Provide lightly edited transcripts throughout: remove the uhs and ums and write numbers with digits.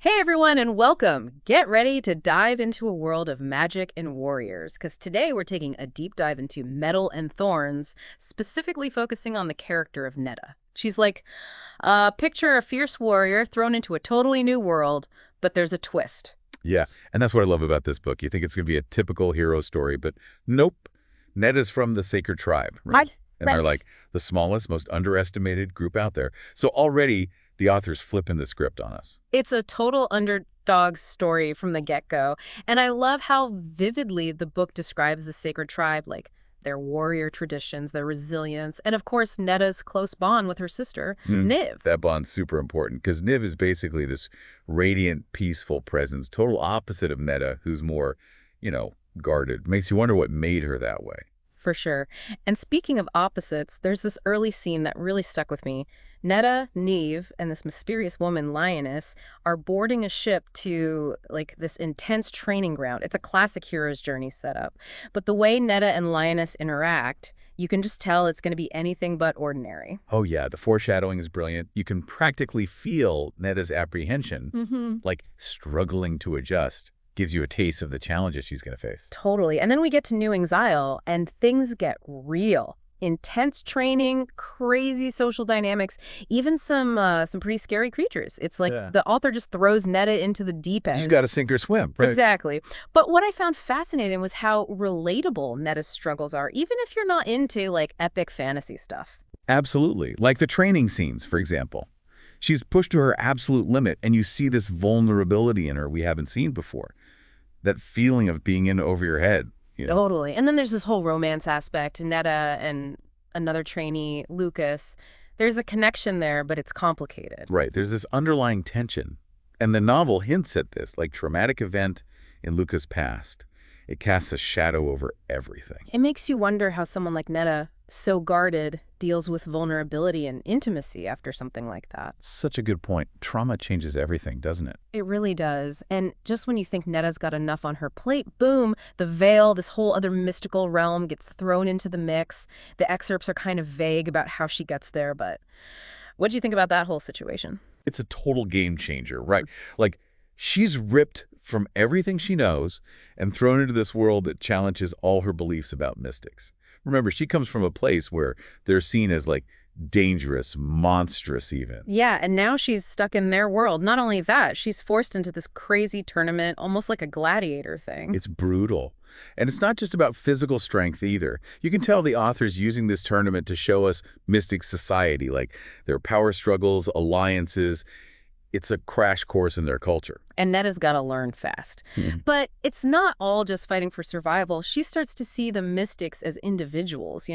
Hey everyone, and welcome! Get ready to dive into a world of magic and warriors, because today we're taking a deep dive into Metal and Thorns, specifically focusing on the character of Netta. She's like, picture a fierce warrior thrown into a totally new world, but there's a twist. Yeah, and that's what I love about this book. You think it's going to be a typical hero story, but nope. Netta's from the Sacred Tribe, right? And they're like the smallest, most underestimated group out there. So already the author's flipping the script on us. It's a total underdog story from the get-go, and I love how vividly the book describes the Sacred Tribe, like their warrior traditions, their resilience, and of course Netta's close bond with her sister, Nive. That bond's super important because Niv is basically this radiant, peaceful presence, total opposite of Netta, who's more, guarded. Makes you wonder what made her that way. For sure. And speaking of opposites, there's this early scene that really stuck with me. Netta, Nive, and this mysterious woman, Lioness, are boarding a ship to, this intense training ground. It's a classic hero's journey setup. But the way Netta and Lioness interact, you can just tell it's going to be anything but ordinary. Oh, yeah, the foreshadowing is brilliant. You can practically feel Netta's apprehension, like struggling to adjust. Gives you a taste of the challenges she's going to face. Totally. And then we get to Newings Isle, and things get real. Intense training, crazy social dynamics, even some pretty scary creatures. It's like the author just throws Netta into the deep end. She's got to sink or swim. Right? Exactly. But what I found fascinating was how relatable Netta's struggles are, even if you're not into, epic fantasy stuff. Absolutely. Like the training scenes, for example. She's pushed to her absolute limit, and you see this vulnerability in her we haven't seen before. That feeling of being in over your head. Totally. And then there's this whole romance aspect. Netta and another trainee, Lucas. There's a connection there, but it's complicated. Right. There's this underlying tension. And the novel hints at this, like traumatic event in Lucas' past. It casts a shadow over everything. It makes you wonder how someone like Netta, so guarded, deals with vulnerability and intimacy after something like that. Such a good point. Trauma changes everything, doesn't it? It really does. And just when you think Netta's got enough on her plate, boom, the veil, this whole other mystical realm gets thrown into the mix. The excerpts are kind of vague about how she gets there, but what do you think about that whole situation? It's a total game changer, right? Like, she's ripped from everything she knows and thrown into this world that challenges all her beliefs about mystics. Remember, she comes from a place where they're seen as, dangerous, monstrous even. Yeah, and now she's stuck in their world. Not only that, she's forced into this crazy tournament, almost like a gladiator thing. It's brutal. And it's not just about physical strength either. You can tell the author's using this tournament to show us mystic society, like their power struggles, alliances. It's a crash course in their culture. And Netta's got to learn fast. But it's not all just fighting for survival. She starts to see the mystics as individuals,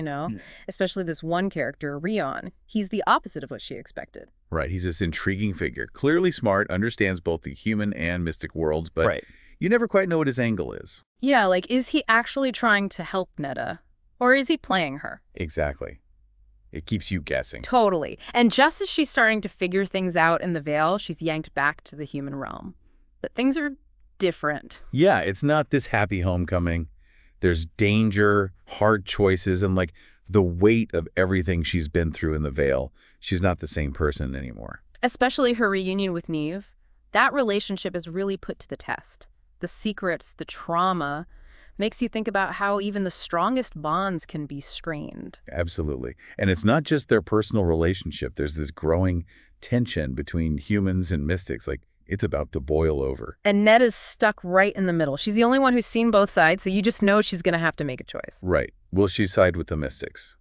especially this one character, Rion. He's the opposite of what she expected. Right. He's this intriguing figure. Clearly smart, understands both the human and mystic worlds, but you never quite know what his angle is. Yeah, is he actually trying to help Netta? Or is he playing her? Exactly. It keeps you guessing. Totally. And just as she's starting to figure things out in the Veil, she's yanked back to the human realm. But things are different. Yeah, it's not this happy homecoming. There's danger, hard choices, and the weight of everything she's been through in the Veil. She's not the same person anymore. Especially her reunion with Nive. That relationship is really put to the test. The secrets, the trauma, makes you think about how even the strongest bonds can be strained. Absolutely. And it's not just their personal relationship. There's this growing tension between humans and mystics. It's about to boil over. And Netta's stuck right in the middle. She's the only one who's seen both sides, so you just know she's going to have to make a choice. Right. Will she side with the mystics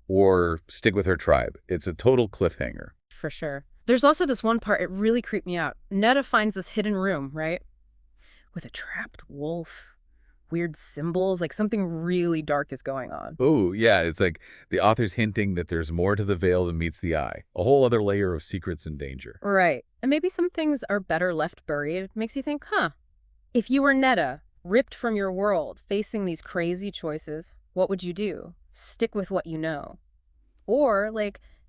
or stick with her tribe? It's a total cliffhanger. For sure. There's also this one part, it really creeped me out. Netta finds this hidden room, right? With a trapped wolf. Weird symbols, something really dark is going on. Oh, yeah. It's the author's hinting that there's more to the veil than meets the eye. A whole other layer of secrets and danger. Right. And maybe some things are better left buried. It makes you think, if you were Netta, ripped from your world, facing these crazy choices, what would you do? Stick with what you know. Or,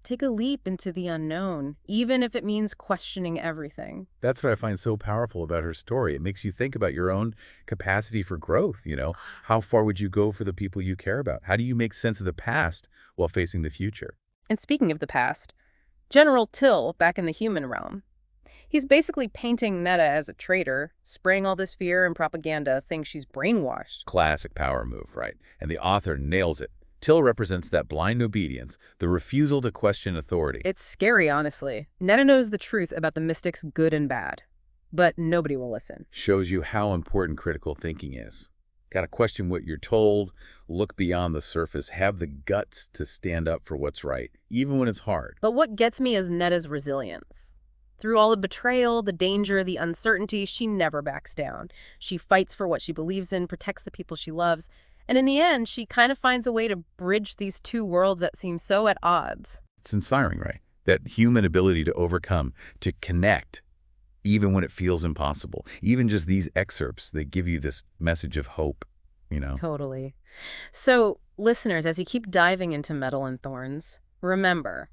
take a leap into the unknown, even if it means questioning everything. That's what I find so powerful about her story. It makes you think about your own capacity for growth, How far would you go for the people you care about? How do you make sense of the past while facing the future? And speaking of the past, General Till, back in the human realm, He's basically painting Netta as a traitor, spraying all this fear and propaganda, saying she's brainwashed. Classic power move, right? And the author nails it. Till represents that blind obedience, the refusal to question authority. It's scary, honestly. Netta knows the truth about the mystics' good and bad, but nobody will listen. Shows you how important critical thinking is. Got to question what you're told, look beyond the surface, have the guts to stand up for what's right, even when it's hard. But what gets me is Netta's resilience. Through all the betrayal, the danger, the uncertainty, she never backs down. She fights for what she believes in, protects the people she loves, and in the end, she kind of finds a way to bridge these two worlds that seem so at odds. It's inspiring, right? That human ability to overcome, to connect, even when it feels impossible. Even just these excerpts, they give you this message of hope, you know? Totally. So, listeners, as you keep diving into Metal and Thorns, remember,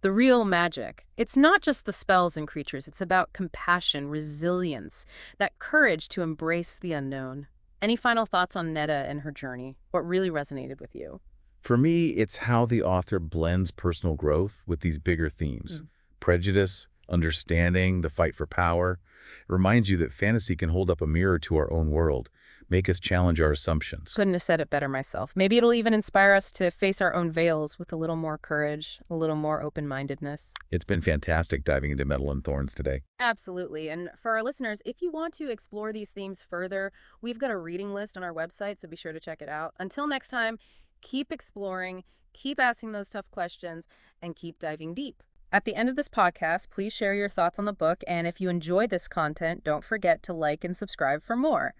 the real magic, it's not just the spells and creatures, it's about compassion, resilience, that courage to embrace the unknown. Any final thoughts on Netta and her journey? What really resonated with you? For me, it's how the author blends personal growth with these bigger themes. Prejudice, understanding, the fight for power. It reminds you that fantasy can hold up a mirror to our own world, make us challenge our assumptions. Couldn't have said it better myself. Maybe it'll even inspire us to face our own veils with a little more courage, a little more open-mindedness. It's been fantastic diving into Metal and Thorns today. Absolutely. And for our listeners, if you want to explore these themes further, we've got a reading list on our website, so be sure to check it out. Until next time, keep exploring, keep asking those tough questions, and keep diving deep. At the end of this podcast, please share your thoughts on the book, and if you enjoy this content, don't forget to like and subscribe for more.